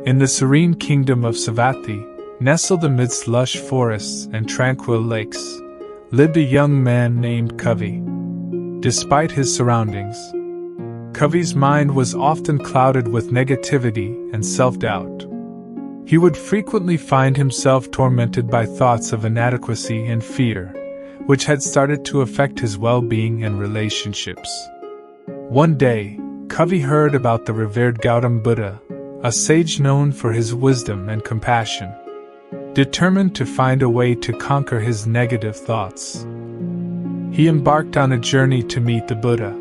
In the serene kingdom of Savatthi, nestled amidst lush forests and tranquil lakes, lived a young man named Kavi. Despite his surroundings, Kavi's mind was often clouded with negativity and self-doubt. He would frequently find himself tormented by thoughts of inadequacy and fear, which had started to affect his well-being and relationships. One day, Kavi heard about the revered Gautam Buddha, a sage known for his wisdom and compassion. Determined to find a way to conquer his negative thoughts, he embarked on a journey to meet the Buddha.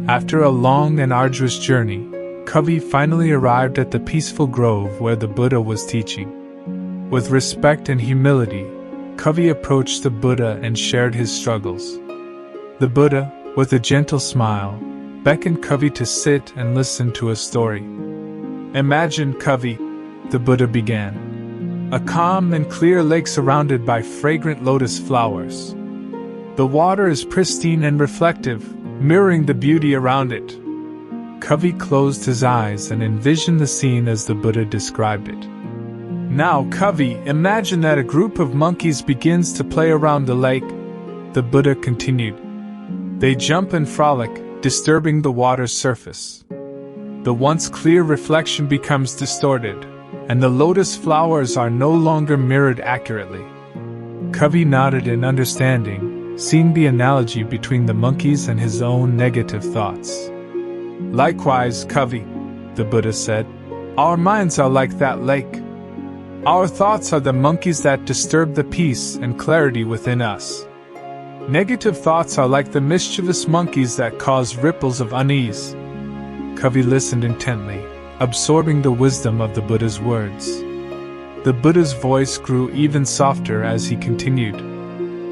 After a long and arduous journey, Kavi finally arrived at the peaceful grove where the Buddha was teaching. With respect and humility, Kavi approached the Buddha and shared his struggles. The Buddha, with a gentle smile, beckoned Kavi to sit and listen to a story. Imagine, Kavi, the Buddha began, a calm and clear lake surrounded by fragrant lotus flowers. The water is pristine and reflective, mirroring the beauty around it. Kavi closed his eyes and envisioned the scene as the Buddha described it. Now, Kavi, imagine that a group of monkeys begins to play around the lake, the Buddha continued. They jump and frolic, disturbing the water's surface. The once clear reflection becomes distorted, and the lotus flowers are no longer mirrored accurately. Kavi nodded in understanding, seeing the analogy between the monkeys and his own negative thoughts. Likewise, Kavi, the Buddha said, our minds are like that lake. Our thoughts are the monkeys that disturb the peace and clarity within us. Negative thoughts are like the mischievous monkeys that cause ripples of unease. Kavi listened intently, absorbing the wisdom of the Buddha's words. The Buddha's voice grew even softer as he continued.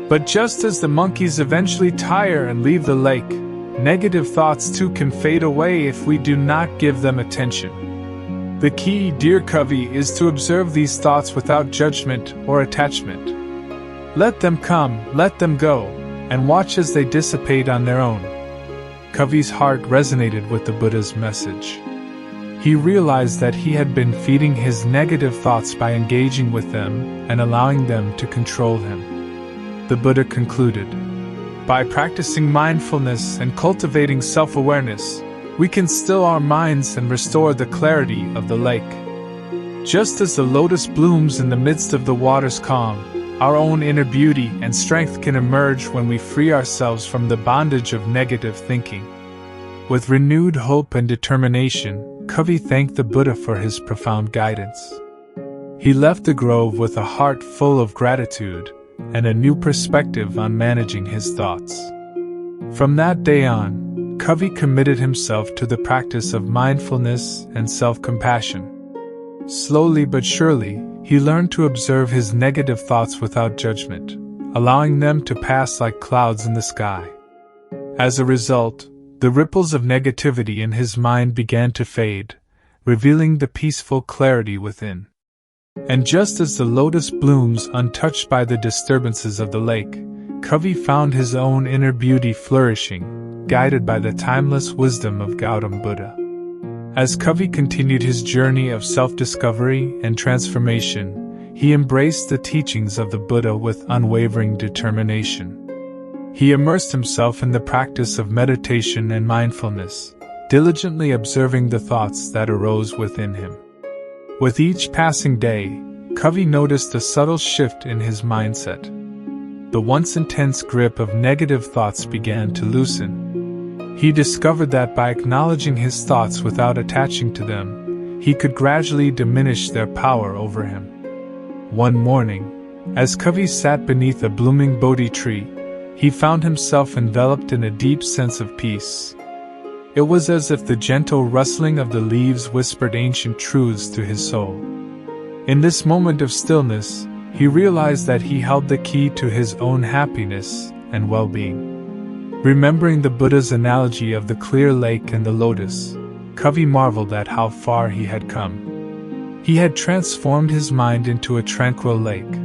But just as the monkeys eventually tire and leave the lake, negative thoughts too can fade away if we do not give them attention. The key, dear Kavi, is to observe these thoughts without judgment or attachment. Let them come, let them go, and watch as they dissipate on their own. Kavi's heart resonated with the Buddha's message. He realized that he had been feeding his negative thoughts by engaging with them and allowing them to control him. The Buddha concluded, by practicing mindfulness and cultivating self-awareness, we can still our minds and restore the clarity of the lake. Just as the lotus blooms in the midst of the water's calm, our own inner beauty and strength can emerge when we free ourselves from the bondage of negative thinking. With renewed hope and determination, Kavi thanked the Buddha for his profound guidance. He left the grove with a heart full of gratitude and a new perspective on managing his thoughts. From that day on, Kavi committed himself to the practice of mindfulness and self-compassion. Slowly but surely, he learned to observe his negative thoughts without judgment, allowing them to pass like clouds in the sky. As a result, the ripples of negativity in his mind began to fade, revealing the peaceful clarity within. And just as the lotus blooms untouched by the disturbances of the lake, Kavi found his own inner beauty flourishing, guided by the timeless wisdom of Gautam Buddha. As Kavi continued his journey of self-discovery and transformation, he embraced the teachings of the Buddha with unwavering determination. He immersed himself in the practice of meditation and mindfulness, diligently observing the thoughts that arose within him. With each passing day, Kavi noticed a subtle shift in his mindset. The once intense grip of negative thoughts began to loosen. He discovered that by acknowledging his thoughts without attaching to them, he could gradually diminish their power over him. One morning, as Kavi sat beneath a blooming Bodhi tree, he found himself enveloped in a deep sense of peace. It was as if the gentle rustling of the leaves whispered ancient truths to his soul. In this moment of stillness, he realized that he held the key to his own happiness and well-being. Remembering the Buddha's analogy of the clear lake and the lotus, Kavi marveled at how far he had come. He had transformed his mind into a tranquil lake,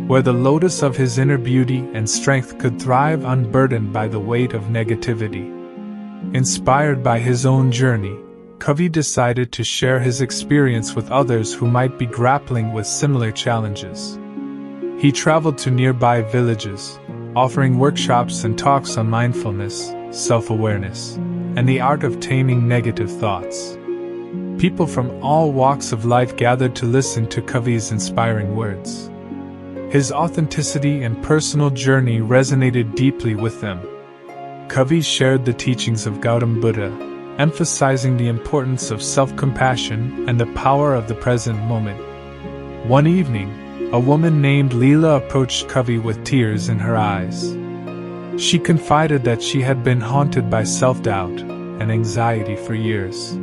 where the lotus of his inner beauty and strength could thrive unburdened by the weight of negativity. Inspired by his own journey, Kavi decided to share his experience with others who might be grappling with similar challenges. He traveled to nearby villages, offering workshops and talks on mindfulness, self-awareness, and the art of taming negative thoughts. People from all walks of life gathered to listen to Kavi's inspiring words. His authenticity and personal journey resonated deeply with them. Kavi shared the teachings of Gautam Buddha, emphasizing the importance of self-compassion and the power of the present moment. One evening, a woman named Leela approached Kavi with tears in her eyes. She confided that she had been haunted by self-doubt and anxiety for years.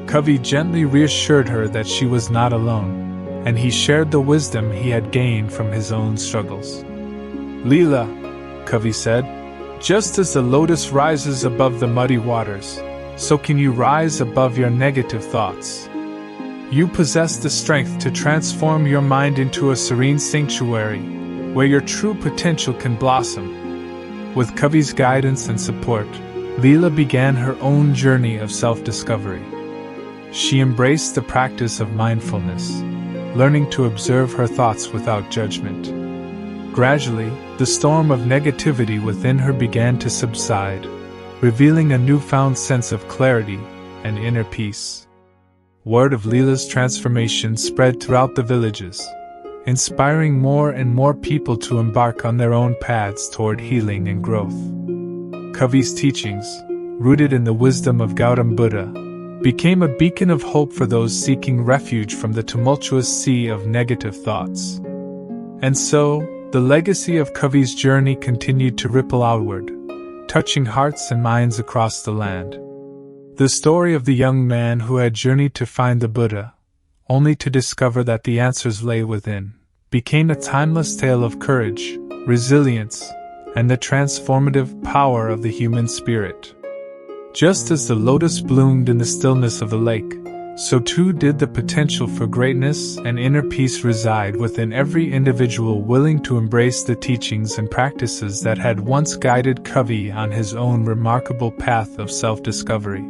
Kavi gently reassured her that she was not alone, and he shared the wisdom he had gained from his own struggles. "Leela," Kavi said, "just as the lotus rises above the muddy waters, so can you rise above your negative thoughts. You possess the strength to transform your mind into a serene sanctuary, where your true potential can blossom." With Kavi's guidance and support, Leela began her own journey of self-discovery. She embraced the practice of mindfulness, learning to observe her thoughts without judgment. Gradually, the storm of negativity within her began to subside, revealing a newfound sense of clarity and inner peace. Word of Leela's transformation spread throughout the villages, inspiring more and more people to embark on their own paths toward healing and growth. Kavi's teachings, rooted in the wisdom of Gautam Buddha, became a beacon of hope for those seeking refuge from the tumultuous sea of negative thoughts. And so, the legacy of Kavi's journey continued to ripple outward, touching hearts and minds across the land. The story of the young man who had journeyed to find the Buddha, only to discover that the answers lay within, became a timeless tale of courage, resilience, and the transformative power of the human spirit. Just as the lotus bloomed in the stillness of the lake, so too did the potential for greatness and inner peace reside within every individual willing to embrace the teachings and practices that had once guided Kavi on his own remarkable path of self-discovery.